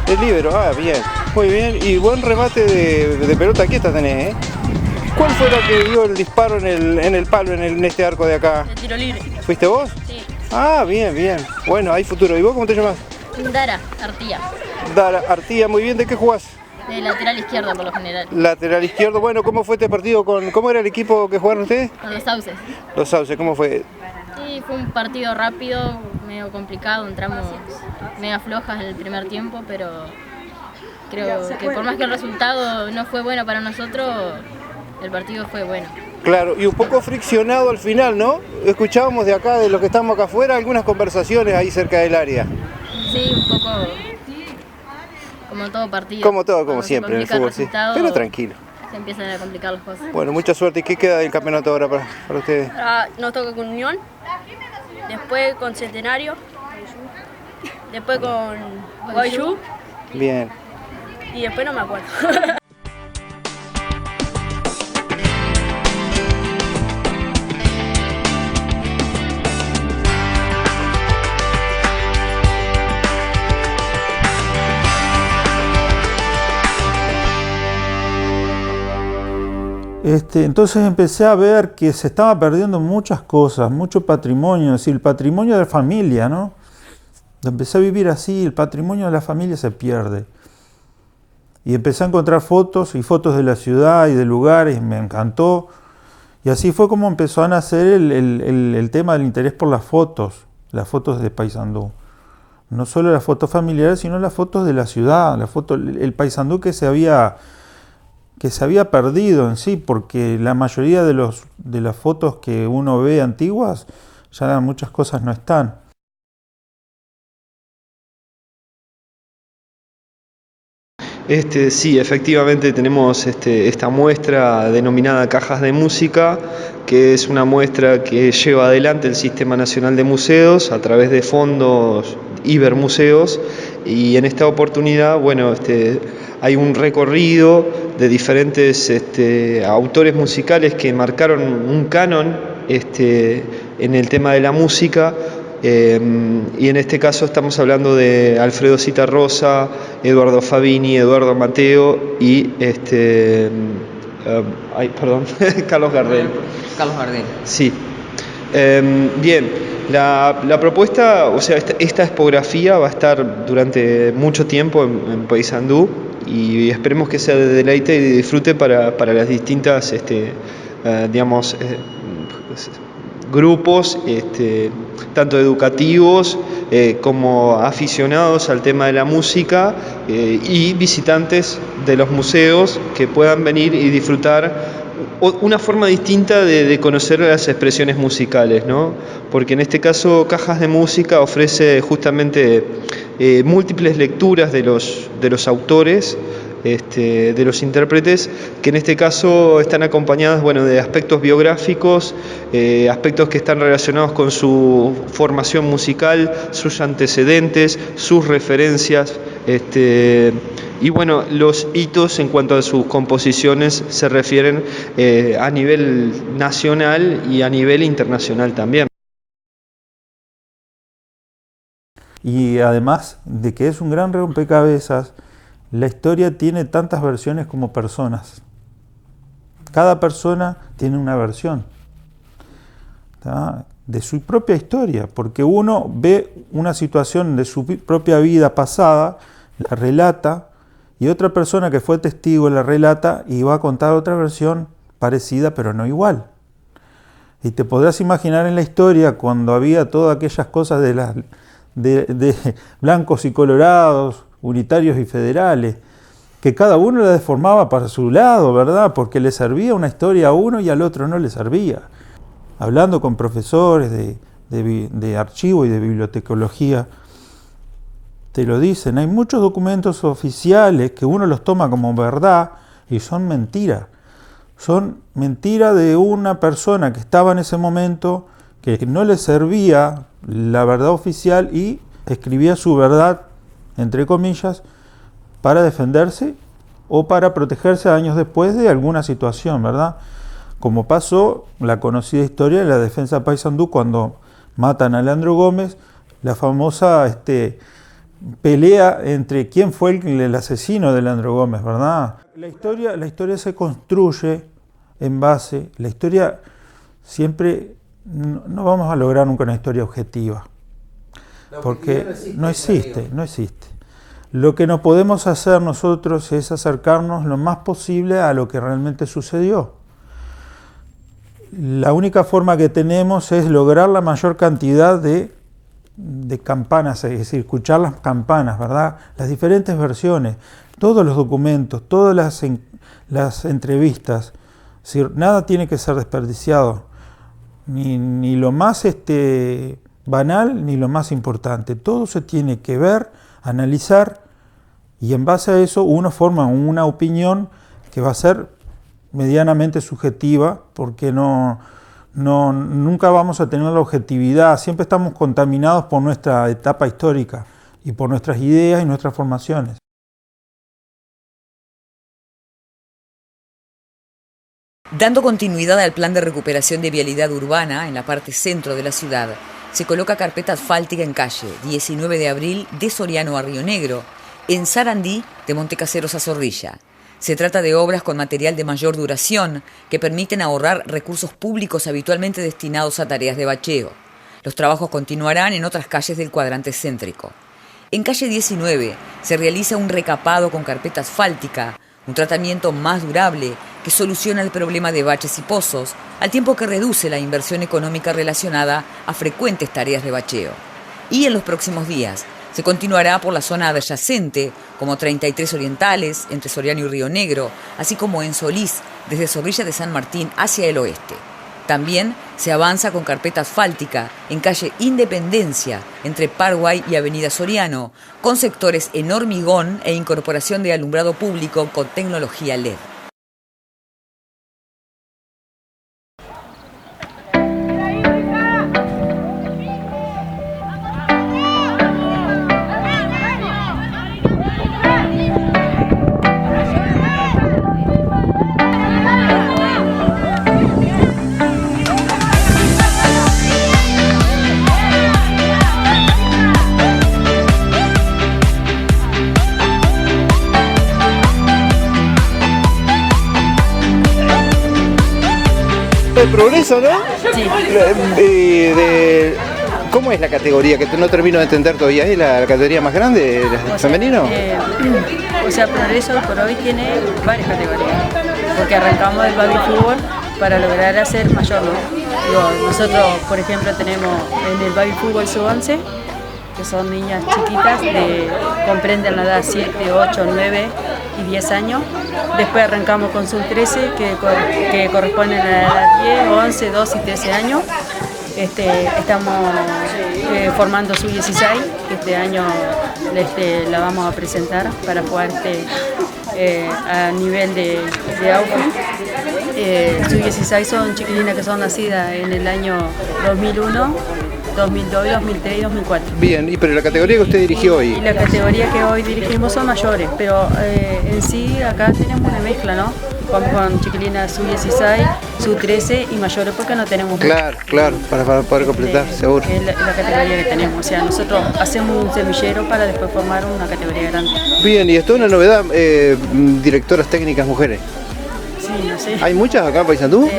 El líbero, bien, muy bien, y buen remate de pelota quieta tenés, ¿eh? ¿Cuál fue la que dio el disparo en el palo, en este arco de acá? El tiro libre. ¿Fuiste vos? Sí. Bien, bien, bueno, hay futuro. ¿Y vos cómo te llamas? Dara Artía. Dara Artía, muy bien, ¿de qué jugás? De lateral izquierdo por lo general. Lateral izquierdo, bueno, ¿cómo fue este partido? ¿Cómo era el equipo que jugaron ustedes? Con los Sauces. Los Sauces, ¿cómo fue? Sí, fue un partido rápido, medio complicado, entramos medio flojas en el primer tiempo, pero creo que por más que el resultado no fue bueno para nosotros, el partido fue bueno. Claro, y un poco friccionado al final, ¿no? Escuchábamos de acá, de los que estamos acá afuera, algunas conversaciones ahí cerca del área. Sí, un poco como todo partido. Como siempre en el fútbol, sí. Pero tranquilo. Se empiezan a complicar las cosas. Bueno, mucha suerte. ¿Y qué queda del campeonato ahora para ustedes? Ahora nos toca con Unión, después con Centenario, después con Guayú. Bien. Y después no me acuerdo. Entonces empecé a ver que se estaba perdiendo muchas cosas, mucho patrimonio, es decir, el patrimonio de la familia, ¿no? Empecé a vivir así, el patrimonio de la familia se pierde. Y empecé a encontrar fotos y fotos de la ciudad y de lugares, me encantó. Y así fue como empezó a nacer el tema del interés por las fotos de Paysandú. No solo las fotos familiares, sino las fotos de la ciudad, el Paysandú que se había perdido en sí, porque la mayoría de las fotos que uno ve antiguas, ya muchas cosas no están. Sí, efectivamente tenemos esta muestra denominada Cajas de Música, que es una muestra que lleva adelante el Sistema Nacional de Museos a través de fondos Ibermuseos, y en esta oportunidad, bueno, hay un recorrido de diferentes autores musicales que marcaron un canon en el tema de la música. Y en este caso estamos hablando de Alfredo Zitarrosa, Eduardo Fabini, Eduardo Mateo y Carlos Gardel. Carlos Gardel. Sí. Bien, la propuesta, o sea, esta expografía va a estar durante mucho tiempo en Paysandú, y esperemos que sea de deleite y de disfrute para las distintas, grupos, tanto educativos como aficionados al tema de la música, y visitantes de los museos que puedan venir y disfrutar una forma distinta de conocer las expresiones musicales, ¿no? Porque en este caso Cajas de Música ofrece justamente múltiples lecturas de los autores, de los intérpretes, que en este caso están acompañadas, bueno, de aspectos biográficos, aspectos que están relacionados con su formación musical, sus antecedentes, sus referencias, y bueno, los hitos en cuanto a sus composiciones se refieren a nivel nacional y a nivel internacional también. Y además de que es un gran rompecabezas, la historia tiene tantas versiones como personas. Cada persona tiene una versión, ¿tá?, de su propia historia, porque uno ve una situación de su propia vida pasada, la relata, y otra persona que fue testigo la relata y va a contar otra versión parecida pero no igual. Y te podrás imaginar en la historia, cuando había todas aquellas cosas de blancos y colorados, unitarios y federales, que cada uno la deformaba para su lado, ¿verdad? Porque le servía una historia a uno y al otro no le servía. Hablando con profesores de archivo y de bibliotecología, te lo dicen, hay muchos documentos oficiales que uno los toma como verdad y son mentiras. Son mentiras de una persona que estaba en ese momento, que no le servía la verdad oficial y escribía su verdad, entre comillas, para defenderse o para protegerse años después de alguna situación, ¿verdad? Como pasó la conocida historia de la defensa Paysandú cuando matan a Leandro Gómez, la famosa pelea entre quién fue el asesino de Leandro Gómez, ¿verdad? La historia se construye en base, la historia siempre, no vamos a lograr nunca una historia objetiva, porque no existe. Lo que no podemos hacer nosotros es acercarnos lo más posible a lo que realmente sucedió. La única forma que tenemos es lograr la mayor cantidad de campanas, es decir, escuchar las campanas, ¿verdad? Las diferentes versiones, todos los documentos, todas las entrevistas. Es decir, nada tiene que ser desperdiciado, ni lo más banal ni lo más importante. Todo se tiene que ver, analizar, y en base a eso uno forma una opinión que va a ser medianamente subjetiva, porque nunca vamos a tener la objetividad, siempre estamos contaminados por nuestra etapa histórica y por nuestras ideas y nuestras formaciones. Dando continuidad al plan de recuperación de vialidad urbana en la parte centro de la ciudad, se coloca carpeta asfáltica en calle 19 de abril de Soriano a Río Negro, en Sarandí de Montecaseros a Zorrilla. Se trata de obras con material de mayor duración que permiten ahorrar recursos públicos habitualmente destinados a tareas de bacheo. Los trabajos continuarán en otras calles del cuadrante céntrico. En calle 19 se realiza un recapado con carpeta asfáltica, un tratamiento más durable que soluciona el problema de baches y pozos, al tiempo que reduce la inversión económica relacionada a frecuentes tareas de bacheo. Y en los próximos días se continuará por la zona adyacente, como 33 Orientales, entre Soriano y Río Negro, así como en Solís, desde Zorrilla de San Martín hacia el oeste. También se avanza con carpeta asfáltica en calle Independencia, entre Paraguay y Avenida Soriano, con sectores en hormigón e incorporación de alumbrado público con tecnología LED. De Progreso, ¿no? Sí. ¿Cómo es la categoría? Que no termino de entender todavía. ¿Es la categoría más grande, femenino? Progreso por hoy tiene varias categorías, porque arrancamos del baby fútbol para lograr hacer mayor, ¿no? Nosotros, por ejemplo, tenemos en el baby fútbol sub-11, que son niñas chiquitas, comprenden la edad 7, 8, 9 y 10 años. Después arrancamos con sub-13, que corresponden a la edad 10, 11, 12 y 13 años. Estamos formando sub-16, que este año la vamos a presentar para jugar a nivel de AUFA. Sub-16 son chiquilinas que son nacidas en el año 2001, 2002, 2003 y 2004. Bien, pero la categoría que usted dirigió hoy. La categoría que hoy dirigimos son mayores, pero en sí acá tenemos una mezcla, ¿no? Con chiquilinas sub-16, sub-13 y mayores, porque no tenemos... Claro, para poder completar, seguro. Es la categoría que tenemos, o sea, nosotros hacemos un semillero para después formar una categoría grande. Bien, y esto es una novedad, directoras técnicas mujeres. Sí, no sé. ¿Hay muchas acá en Paysandú?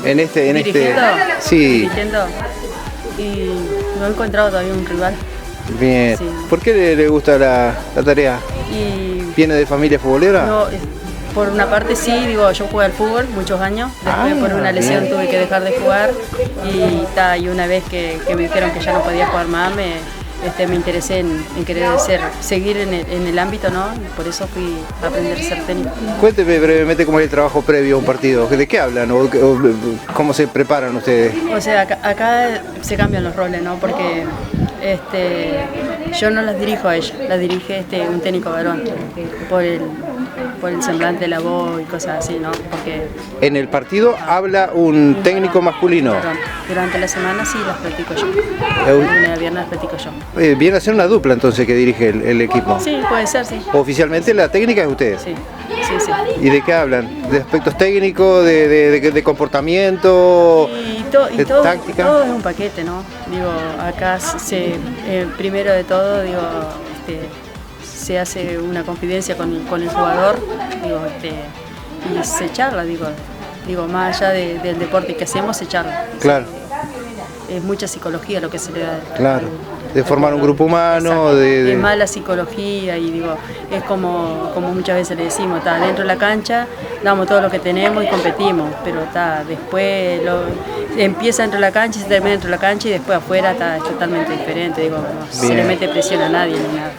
¿Dirigiendo? Sí. Dirigiendo. Y no he encontrado todavía un rival. Bien. Sí. ¿Por qué le gusta la tarea? ¿Viene de familia futbolera? No, por una parte sí, yo jugué al fútbol muchos años, después por una lesión tuve que dejar de jugar y una vez que me dijeron que ya no podía jugar más, me interesé en querer seguir en el ámbito, ¿no? Y por eso fui a aprender a ser técnico. Cuénteme brevemente cómo es el trabajo previo a un partido. ¿De qué hablan o cómo se preparan ustedes? O sea, acá se cambian los roles, ¿no? Porque yo no las dirijo a ella, las dirige un técnico varón por el semblante de la voz y cosas así, ¿no? Porque En el partido habla un técnico masculino. perdón, durante la semana sí las practico yo. De lunes a viernes las practico yo. Viene a ser una dupla entonces que dirige el equipo. Sí, puede ser, sí. Oficialmente la técnica es usted. Sí, sí, sí. ¿Y de qué hablan? ¿De aspectos técnicos, de comportamiento, de todo, táctica? todo es un paquete, ¿no? Digo, acá primero de todo, digo, se hace una confidencia con el jugador, digo, y se charla, digo, más allá del deporte que hacemos, se charla. Claro. Es mucha psicología lo que se le da. Claro, de formar un grupo humano, Es más la psicología y digo, es como muchas veces le decimos, dentro de la cancha damos todo lo que tenemos y competimos, pero después empieza dentro de la cancha y se termina dentro de la cancha y después afuera es totalmente diferente, digo, no se le mete presión a nadie ni nada.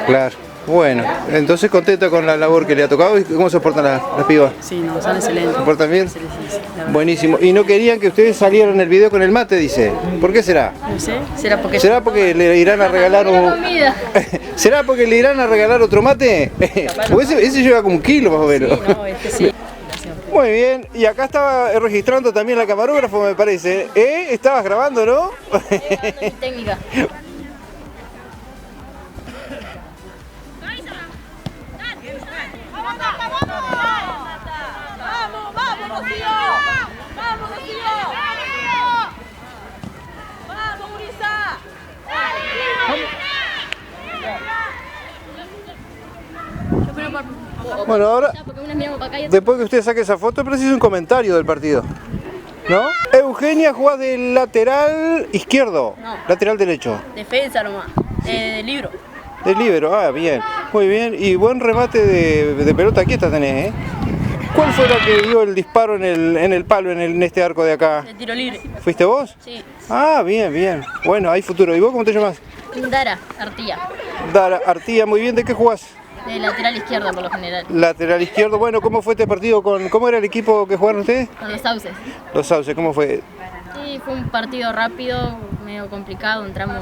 Claro. Bueno, entonces contenta con la labor que le ha tocado y cómo se portan las pibas. Sí, no, son excelentes. ¿Se portan bien? Sí, la verdad. Buenísimo. Y no querían que ustedes salieran en el video con el mate, dice. ¿Por qué será? No sé, será porque le irán a regalar un... Comida. ¿Será porque le irán a regalar otro mate? Porque ese lleva como 1 kilo más o menos. Sí, no, sí. Muy bien, y acá estaba registrando también la camarógrafo, me parece. Estabas grabando, ¿no? Técnica. Bueno, ahora, después que usted saque esa foto, preciso un comentario del partido. ¿No? Eugenia juega del lateral izquierdo, No. lateral derecho. Defensa nomás, libro. Del líbero, bien, muy bien. Y buen remate de pelota quieta tenés, ¿eh? ¿Cuál fue la que dio el disparo en el palo, en este arco de acá? De tiro libre. ¿Fuiste vos? Sí. Bien, bien. Bueno, hay futuro. ¿Y vos cómo te llamas? Dara, Artía. Dara, Artía, muy bien. ¿De qué jugás? De lateral izquierdo por lo general. Lateral izquierdo. Bueno, ¿cómo fue este partido? ¿Cómo era el equipo que jugaron ustedes? Con los sauces. Los Sauces, ¿cómo fue? Sí, fue un partido rápido, medio complicado, entramos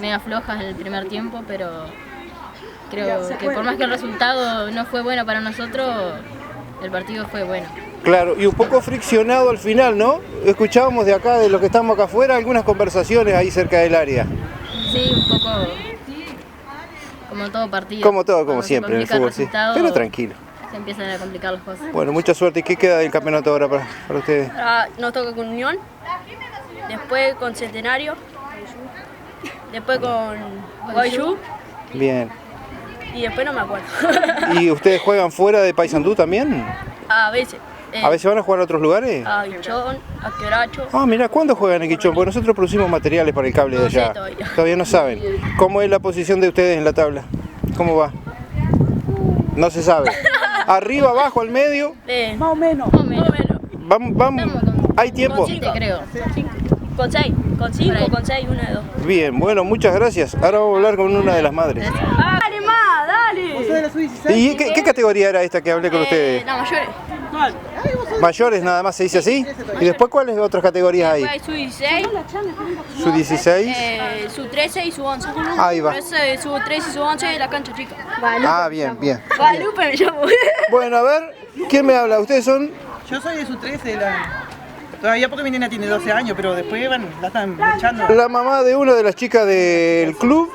medio flojas en el primer tiempo, pero creo que por más que el resultado no fue bueno para nosotros, el partido fue bueno. Claro, y un poco friccionado al final, ¿no? Escuchábamos de acá, de los que estamos acá afuera, algunas conversaciones ahí cerca del área. Sí, un poco como todo partido. Como todo, como Cuando se siempre en el complica fútbol, sí. resultado, Pero tranquilo. Se empiezan a complicar las cosas. Bueno, mucha suerte. ¿Y qué queda del campeonato ahora para ustedes? Ahora nos toca con Unión, después con Centenario, después con Guayú Bien. y después no me acuerdo. ¿Y ustedes juegan fuera de Paysandú también? A veces. ¿A veces van a jugar a otros lugares? A Guichón, a Quebracho. Mira, ¿cuándo juegan en Quichón? Porque nosotros producimos materiales para el cable de No sé allá. todavía. Todavía no saben. ¿Cómo es la posición de ustedes en la tabla? ¿Cómo va? No se sabe. ¿Arriba, abajo, al medio? Más o menos. Más o menos. Vamos. ¿Hay tiempo? Con 7 creo. Con 6, con 5, con 6, 1 de 2. Bien, bueno, muchas gracias. Ahora vamos a hablar con una de las madres. ¡Dale más, dale! ¿Y qué categoría era esta que hablé con ustedes? La mayores. ¿Mayores nada más se dice así? ¿Y después cuáles otras categorías hay? Después hay sub-16, ¿Su 16? sub-13 y sub-11. Ahí va. Sub-13 y sub-11 de la cancha chica. Bien, bien. Guadalupe me llamo. Bueno, a ver, ¿quién me habla? ¿Ustedes son? Yo soy de su 13, todavía porque mi nena tiene 12 años, pero después la están echando. La mamá de una de las chicas del club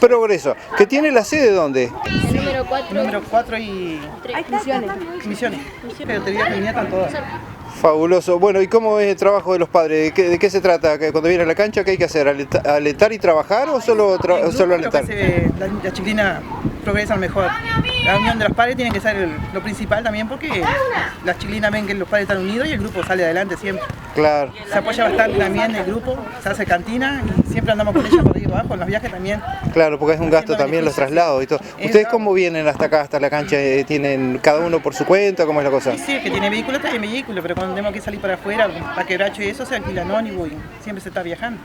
Progreso, que tiene la sede ¿dónde? El número 4. Número 4 y Misiones. Pero te digo que están todas. Fabuloso. Bueno, ¿y cómo es el trabajo de los padres? ¿De qué se trata? ¿Cuando vienen a la cancha qué hay que hacer? ¿Alentar y trabajar o solo alentar? La chiquilina progresa mejor. La unión de los padres tiene que ser lo principal también porque las chiquilinas ven que los padres están unidos y el grupo sale adelante siempre. Claro. Se apoya bastante también el grupo, se hace cantina y siempre andamos con ella por ahí abajo, en los viajes también. Claro, porque es un gasto también los traslados y todo. ¿Ustedes cómo vienen hasta acá, hasta la cancha? ¿Tienen cada uno por su cuenta? ¿Cómo es la cosa? Sí, que tiene vehículo, tiene vehículo, pero cuando tenemos que salir para afuera, para Quebracho y eso, se alquila anónimo y siempre se está viajando.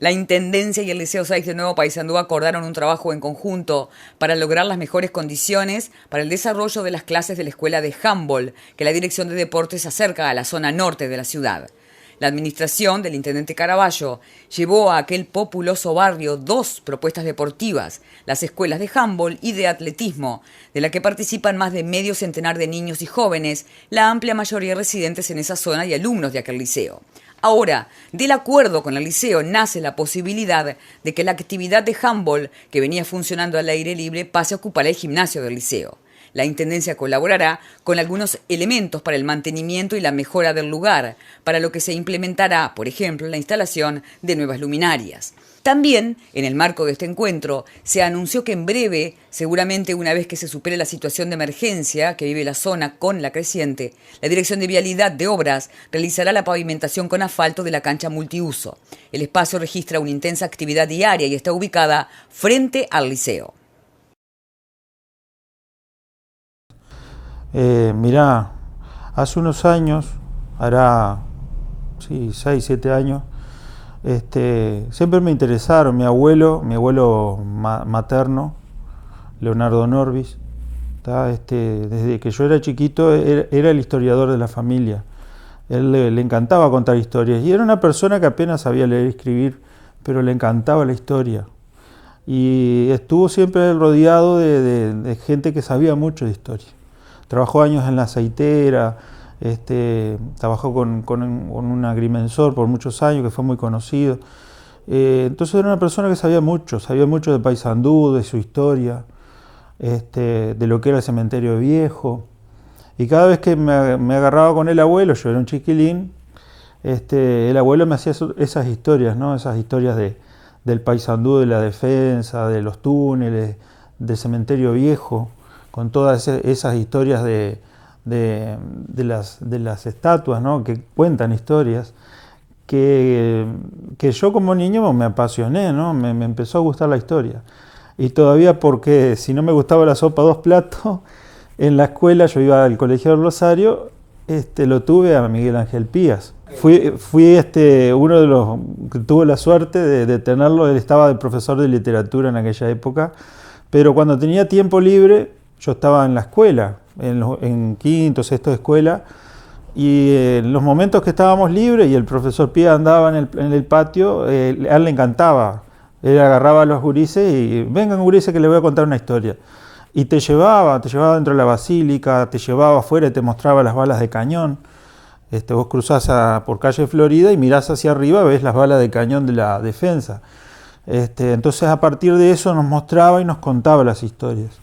La Intendencia y el Liceo 6 de Nuevo Paysandú acordaron un trabajo en conjunto para lograr las mejores condiciones para el desarrollo de las clases de la escuela de handball que la Dirección de Deportes acerca a la zona norte de la ciudad. La administración del intendente Caraballo llevó a aquel populoso barrio 2 propuestas deportivas, las escuelas de handball y de atletismo, de la que participan más de medio centenar de niños y jóvenes, la amplia mayoría residentes en esa zona y alumnos de aquel liceo. Ahora, del acuerdo con el liceo nace la posibilidad de que la actividad de handball que venía funcionando al aire libre pase a ocupar el gimnasio del liceo. La Intendencia colaborará con algunos elementos para el mantenimiento y la mejora del lugar, para lo que se implementará, por ejemplo, la instalación de nuevas luminarias. También, en el marco de este encuentro, se anunció que en breve, seguramente una vez que se supere la situación de emergencia que vive la zona con la creciente, la Dirección de Vialidad de Obras realizará la pavimentación con asfalto de la cancha multiuso. El espacio registra una intensa actividad diaria y está ubicada frente al liceo. Mirá, hace unos años, hará 6, 7 años, siempre me interesaron. Mi abuelo materno, Leonardo Norbis, desde que yo era chiquito era el historiador de la familia. Él le encantaba contar historias y era una persona que apenas sabía leer y escribir, pero le encantaba la historia. Y estuvo siempre rodeado de gente que sabía mucho de historia. Trabajó años en la aceitera, trabajó con un agrimensor por muchos años que fue muy conocido. Entonces era una persona que sabía mucho de Paysandú, de su historia, de lo que era el cementerio viejo. Y cada vez que me agarraba con el abuelo, yo era un chiquilín, el abuelo me hacía esas historias, ¿no? Esas historias del Paysandú, de la defensa, de los túneles, del cementerio viejo, con todas esas historias de las estatuas, ¿no? Que cuentan historias, que yo como niño me apasioné, ¿no? Me empezó a gustar la historia. Y todavía porque si no me gustaba la sopa 2 platos, en la escuela, yo iba al Colegio del Rosario, lo tuve a Miguel Ángel Pías. Fui uno de los que tuvo la suerte de tenerlo. Él estaba de profesor de literatura en aquella época, pero cuando tenía tiempo libre, yo estaba en la escuela, en quinto, sexto de escuela, y en los momentos que estábamos libres y el profesor Pía andaba en el patio, a él le encantaba. Él agarraba a los gurises y vengan gurises que les voy a contar una historia. Y te llevaba dentro de la basílica, te llevaba afuera y te mostraba las balas de cañón. Vos cruzás por calle Florida y mirás hacia arriba, ves las balas de cañón de la defensa. Entonces a partir de eso nos mostraba y nos contaba las historias.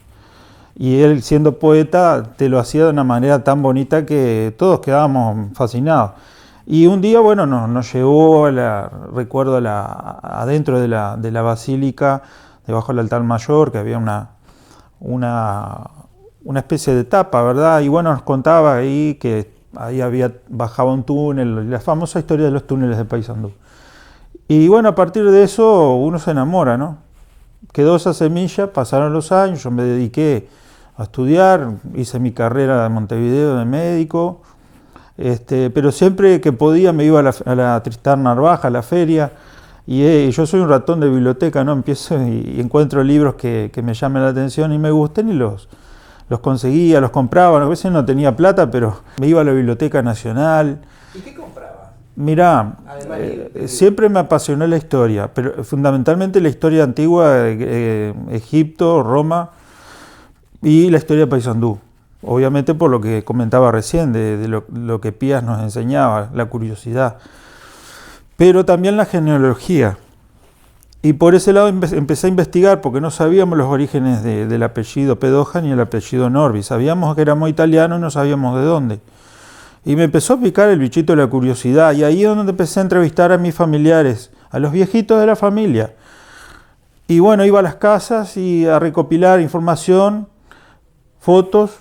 Y él, siendo poeta, te lo hacía de una manera tan bonita que todos quedábamos fascinados. Y un día, bueno, nos llevó, recuerdo, adentro de la basílica, debajo del altar mayor, que había una especie de tapa, ¿verdad? Y bueno, nos contaba ahí que ahí bajaba un túnel, la famosa historia de los túneles de Paysandú. Y bueno, a partir de eso uno se enamora, ¿no? Quedó esa semilla, pasaron los años, yo me dediqué a estudiar, hice mi carrera en Montevideo de médico, pero siempre que podía me iba a la Tristán Narvaja, a la feria, y yo soy un ratón de biblioteca, ¿no? Empiezo y encuentro libros que me llamen la atención y me gusten y los conseguía, los compraba. A veces no tenía plata, pero me iba a la Biblioteca Nacional. ¿Y qué compraba? Mirá, siempre me apasionó la historia, pero fundamentalmente la historia antigua, Egipto, Roma, y la historia de Paysandú. Obviamente por lo que comentaba recién, de lo que Pías nos enseñaba, la curiosidad. Pero también la genealogía. Y por ese lado empecé a investigar, porque no sabíamos los orígenes del apellido Pedoja ni el apellido Norbi. Sabíamos que éramos italianos y no sabíamos de dónde. Y me empezó a picar el bichito de la curiosidad. Y ahí es donde empecé a entrevistar a mis familiares, a los viejitos de la familia. Y bueno, iba a las casas y a recopilar información, fotos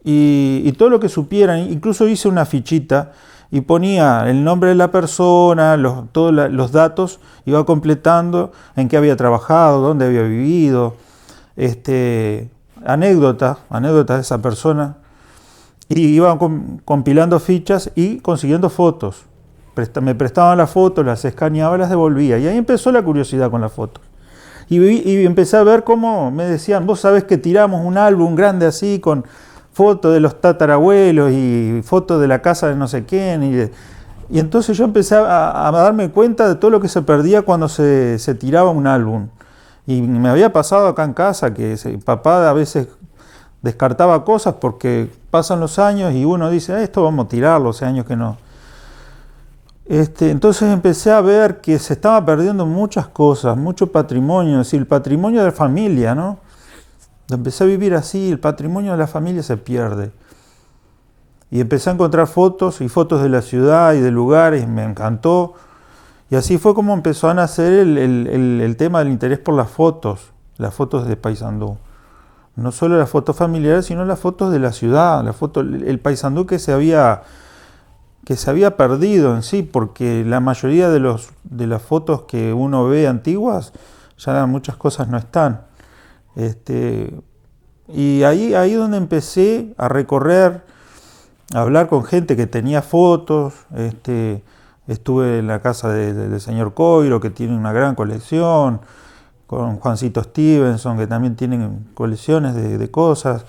y todo lo que supieran. Incluso hice una fichita y ponía el nombre de la persona, todos los datos, iba completando en qué había trabajado, dónde había vivido, anécdotas de esa persona, y iba compilando fichas y consiguiendo fotos. me prestaban las fotos, las escaneaba, las devolvía. Y ahí empezó la curiosidad con las fotos. Y empecé a ver cómo me decían, vos sabés que tiramos un álbum grande así con fotos de los tatarabuelos y fotos de la casa de no sé quién. Y entonces yo empecé a darme cuenta de todo lo que se perdía cuando se tiraba un álbum. Y me había pasado acá en casa que papá a veces descartaba cosas porque pasan los años y uno dice, esto vamos a tirarlo, hace años que no. Entonces empecé a ver que se estaba perdiendo muchas cosas, mucho patrimonio, es decir, el patrimonio de la familia, ¿no? Empecé a vivir así, el patrimonio de la familia se pierde. Y empecé a encontrar fotos y fotos de la ciudad y de lugares, me encantó. Y así fue como empezó a nacer el tema del interés por las fotos de Paysandú. No solo las fotos familiares, sino las fotos de la ciudad, el Paysandú que se había perdido en sí, porque la mayoría de las fotos que uno ve antiguas, ya muchas cosas no están. Y ahí donde empecé a recorrer, a hablar con gente que tenía fotos. Estuve en la casa del señor Coiro, que tiene una gran colección, con Juancito Stevenson, que también tienen colecciones de cosas.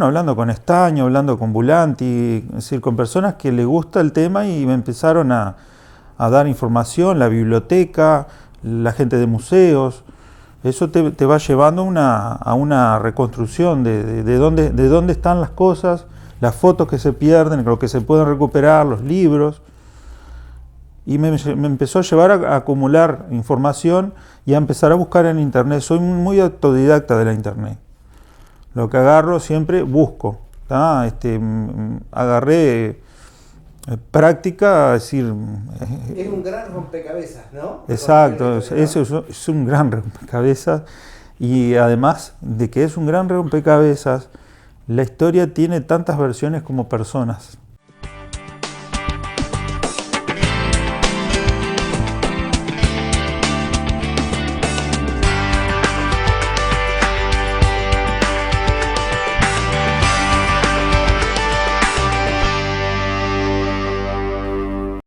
Hablando con Estaño, hablando con Bulanti, es decir, con personas que les gusta el tema y me empezaron a dar información, la biblioteca, la gente de museos. Eso te va llevando a una reconstrucción de dónde están las cosas, las fotos que se pierden, lo que se pueden recuperar, los libros. Y me empezó a llevar a acumular información y a empezar a buscar en internet. Soy muy autodidacta de la internet. Lo que agarro siempre busco. Agarré práctica, es decir... Es un gran rompecabezas, ¿no? Exacto, eso es un gran rompecabezas. Y además de que es un gran rompecabezas, la historia tiene tantas versiones como personas.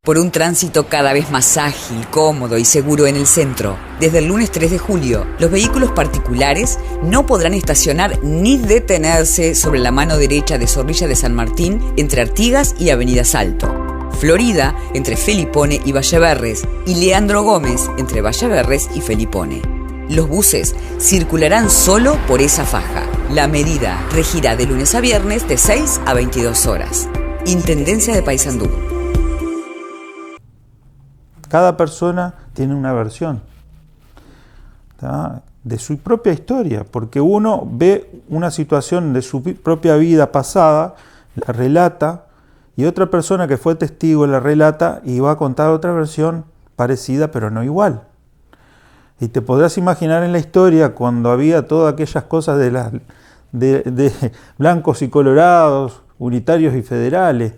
Por un tránsito cada vez más ágil, cómodo y seguro en el centro, desde el lunes 3 de julio, los vehículos particulares no podrán estacionar ni detenerse sobre la mano derecha de Zorrilla de San Martín entre Artigas y Avenida Salto, Florida entre Felipone y Valleverres y Leandro Gómez entre Valleverres y Felipone. Los buses circularán solo por esa faja. La medida regirá de lunes a viernes de 6 a 22 horas. Intendencia de Paysandú. Cada persona tiene una versión, ¿tá?, de su propia historia, porque uno ve una situación de su propia vida pasada, la relata, y otra persona que fue testigo la relata y va a contar otra versión parecida pero no igual. Y te podrás imaginar en la historia cuando había todas aquellas cosas de blancos y colorados, unitarios y federales,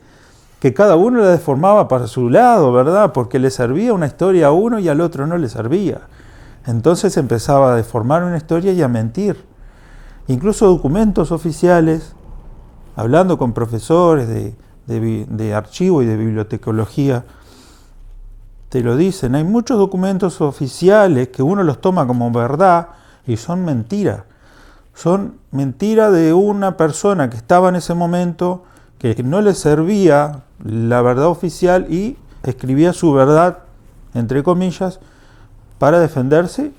que cada uno la deformaba para su lado, ¿verdad? Porque le servía una historia a uno y al otro no le servía. Entonces empezaba a deformar una historia y a mentir. Incluso documentos oficiales, hablando con profesores de archivo y de bibliotecología, te lo dicen. Hay muchos documentos oficiales que uno los toma como verdad y son mentiras. Son mentiras de una persona que estaba en ese momento, que no le servía la verdad oficial y escribía su verdad, entre comillas, para defenderse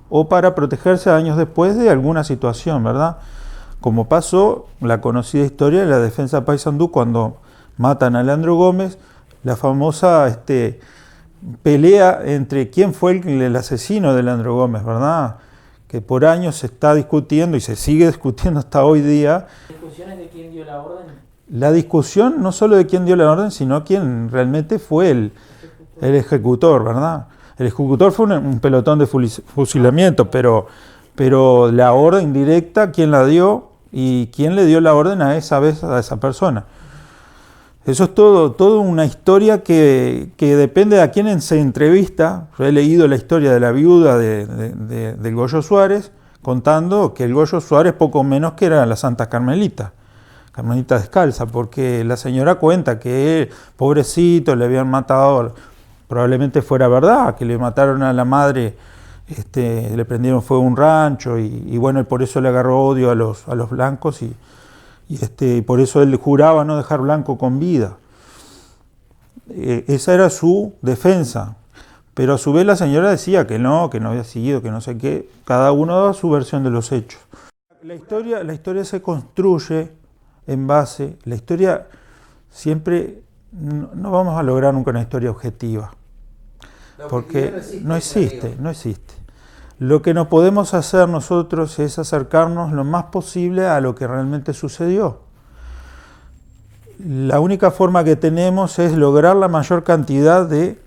o para protegerse años después de alguna situación, ¿verdad? Como pasó la conocida historia de la defensa de Paysandú cuando matan a Leandro Gómez, la famosa pelea entre quién fue el asesino de Leandro Gómez, ¿verdad? Que por años se está discutiendo y se sigue discutiendo hasta hoy día. ¿Discusiones de quién dio la orden? La discusión no solo de quién dio la orden, sino quién realmente fue el ejecutor, ¿verdad? El ejecutor fue un pelotón de fusilamiento, pero la orden directa, quién la dio y quién le dio la orden a esa persona. Eso es todo una historia que depende de a quién se entrevista. Yo he leído la historia de la viuda del Goyo Suárez, contando que el Goyo Suárez poco menos que era la Santa Carmelita, Carmelita Descalza, porque la señora cuenta que pobrecito le habían matado, probablemente fuera verdad, que le mataron a la madre, le prendieron fuego a un rancho y bueno, por eso le agarró odio a los blancos y por eso él juraba no dejar blanco con vida. Esa era su defensa, pero a su vez la señora decía que no había sido, que no sé qué, cada uno daba su versión de los hechos. La historia se construye en base, la historia siempre, no vamos a lograr nunca una historia objetiva, porque no existe. Lo que no podemos hacer nosotros es acercarnos lo más posible a lo que realmente sucedió. La única forma que tenemos es lograr la mayor cantidad de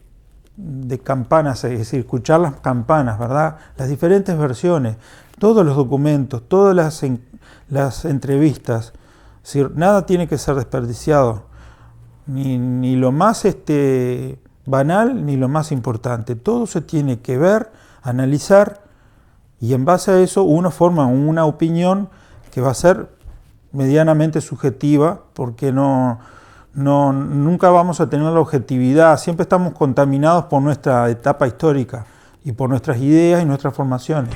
campanas, es decir, escuchar las campanas, ¿verdad? Las diferentes versiones, todos los documentos, todas las entrevistas. Es decir, nada tiene que ser desperdiciado, ni lo más banal ni lo más importante. Todo se tiene que ver, analizar, y en base a eso uno forma una opinión que va a ser medianamente subjetiva, porque nunca vamos a tener la objetividad, siempre estamos contaminados por nuestra etapa histórica y por nuestras ideas y nuestras formaciones.